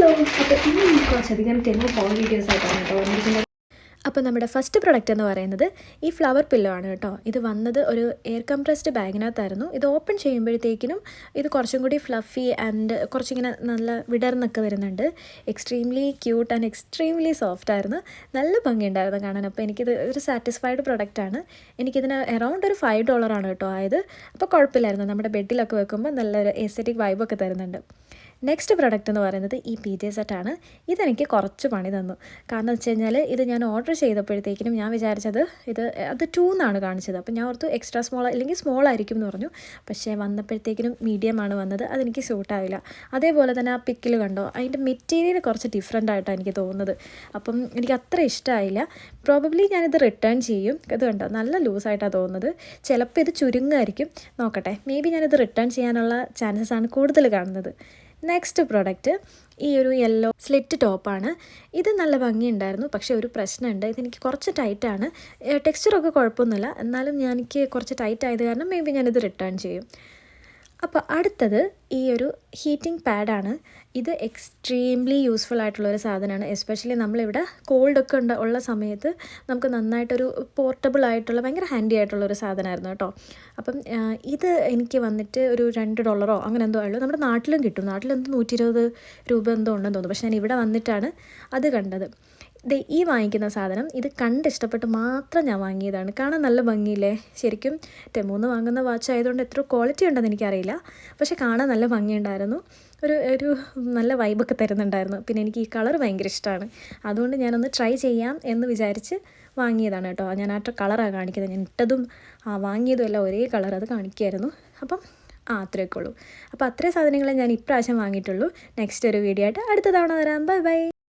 Hello, അപ്പോൾ ഇന്ന് കുറച്ചധികം ടെമോ ഫോൺ വീഡിയോസ് ആയിട്ടാണ് കേട്ടോ വന്നിരിക്കുന്നത്. അപ്പോൾ നമ്മുടെ ഫസ്റ്റ് പ്രൊഡക്റ്റ് എന്ന് പറയുന്നത് ഈ ഫ്ലവർ പില്ലോ ആണ് കേട്ടോ. ഇത് വന്നത് ഒരു എയർ കംപ്രസ്ഡ് ബാഗിനകത്തായിരുന്നു. ഇത് ഓപ്പൺ ചെയ്യുമ്പോഴത്തേക്കിനും ഇത് കുറച്ചും കൂടി ഫ്ലഫി ആൻഡ് കുറച്ചിങ്ങനെ നല്ല വിടർന്നൊക്കെ വരുന്നുണ്ട്. Extremely cute and extremely soft ആയിരുന്നു. നല്ല ഭംഗിയുണ്ടായിരുന്നു കാണാൻ. അപ്പോൾ എനിക്കിത് ഒരു സാറ്റിസ്ഫൈഡ് പ്രൊഡക്റ്റാണ്. എനിക്കിതിന് അറൗണ്ട് ഒരു $5 കേട്ടോ ആയത്. അപ്പോൾ കുഴപ്പമില്ലായിരുന്നു. നമ്മുടെ ബെഡിലൊക്കെ വെക്കുമ്പോൾ നല്ലൊരു എസ്തെറ്റിക് വൈബൊക്കെ തരുന്നുണ്ട്. നെക്സ്റ്റ് പ്രൊഡക്റ്റ് എന്ന് പറയുന്നത് ഈ PJ സെറ്റാണ്. ഇതെനിക്ക് കുറച്ച് പണി തന്നു. കാരണം വെച്ച് കഴിഞ്ഞാൽ ഇത് ഞാൻ ഓർഡർ ചെയ്തപ്പോഴത്തേക്കിനും ഞാൻ വിചാരിച്ചത് അത് 2 എന്നാണ് കാണിച്ചത്. അപ്പോൾ ഞാൻ ഓർത്തു എക്സ്ട്രാ സ്മോൾ അല്ലെങ്കിൽ സ്മോൾ ആയിരിക്കും എന്ന് പറഞ്ഞു. പക്ഷേ വന്നപ്പോഴത്തേക്കിനും മീഡിയം ആണ് വന്നത്. അതെനിക്ക് സ്യൂട്ടാവില്ല. അതേപോലെ തന്നെ ആ പിക്കിൽ കണ്ടോ, അതിൻ്റെ മെറ്റീരിയൽ കുറച്ച് ഡിഫറെൻ്റ് ആയിട്ടാണ് എനിക്ക് തോന്നുന്നത്. അപ്പം എനിക്ക് അത്ര ഇഷ്ടമായില്ല. പ്രോബബ്ലി ഞാനിത് റിട്ടേൺ ചെയ്യും. ഇത് കണ്ടോ, നല്ല ലൂസായിട്ടാണ് തോന്നുന്നത്. ചിലപ്പോൾ ഇത് ചുരുങ്ങായിരിക്കും. നോക്കട്ടെ, മേ ബി ഞാനിത് റിട്ടേൺ ചെയ്യാനുള്ള ചാൻസസ് ആണ് കൂടുതൽ കാണുന്നത്. നെക്സ്റ്റ് പ്രോഡക്റ്റ് ഈ ഒരു യെല്ലോ സ്ലിറ്റ് ടോപ്പാണ്. ഇത് നല്ല ഭംഗിയുണ്ടായിരുന്നു. പക്ഷേ ഒരു പ്രശ്നമുണ്ട്, ഇതെനിക്ക് കുറച്ച് ടൈറ്റാണ്. ടെക്സ്ചറൊക്കെ കുഴപ്പമൊന്നുമില്ല, എന്നാലും എനിക്ക് കുറച്ച് ടൈറ്റ് ആയത് കാരണം മേ ബി ഞാനിത് റിട്ടേൺ ചെയ്യും. അപ്പോൾ അടുത്തത് ഈ ഒരു ഹീറ്റിംഗ് പാഡാണ്. ഇത് എക്സ്ട്രീംലി യൂസ്ഫുൾ ആയിട്ടുള്ളൊരു സാധനമാണ്. എസ്പെഷ്യലി നമ്മളിവിടെ കോൾഡൊക്കെ ഉള്ള സമയത്ത് നമുക്ക് നന്നായിട്ടൊരു പോർട്ടബിൾ ആയിട്ടുള്ള ഭയങ്കര ഹാൻഡി ആയിട്ടുള്ളൊരു സാധനമായിരുന്നു കേട്ടോ. അപ്പം ഇത് എനിക്ക് വന്നിട്ട് ഒരു $2 അങ്ങനെ എന്തോ ഉള്ളൂ. നമ്മുടെ നാട്ടിലും കിട്ടും. നാട്ടിലെന്തോ 120 രൂപ എന്തോ ഉണ്ടെന്ന് തോന്നുന്നു. പക്ഷേ ഞാൻ ഇവിടെ വന്നിട്ടാണ് അത് കണ്ടത്. ഈ വാങ്ങിക്കുന്ന സാധനം ഇത് ഇഷ്ടപ്പെട്ട് മാത്രം ഞാൻ വാങ്ങിയതാണ്. കാണാൻ നല്ല ഭംഗിയില്ലേ. ശരിക്കും ടെമൂന്ന് വാങ്ങുന്ന വാച്ച് ആയതുകൊണ്ട് എത്ര ക്വാളിറ്റി ഉണ്ടെന്ന് എനിക്കറിയില്ല. പക്ഷെ കാണാൻ നല്ല ഭംഗിയുണ്ടായിരുന്നു. ഒരു നല്ല വൈബൊക്കെ തരുന്നുണ്ടായിരുന്നു. പിന്നെ എനിക്ക് ഈ കളർ ഭയങ്കര ഇഷ്ടമാണ്. അതുകൊണ്ട് ഞാനൊന്ന് ട്രൈ ചെയ്യാം എന്ന് വിചാരിച്ച് വാങ്ങിയതാണ് കേട്ടോ. ഞാൻ ആ കളറാണ് കാണിക്കുന്നത്. ഞാൻ ഇട്ടതും വാങ്ങിയതും എല്ലാം ഒരേ കളർ അത് കാണിക്കുമായിരുന്നു. അപ്പം അത്രയൊക്കെ ഉള്ളൂ. അപ്പോൾ അത്രയും സാധനങ്ങളെ ഞാൻ ഇപ്രാവശ്യം വാങ്ങിയിട്ടുള്ളൂ. നെക്സ്റ്റ് ഒരു വീഡിയോ ആയിട്ട് അടുത്ത തവണ വരാം. Bye bye.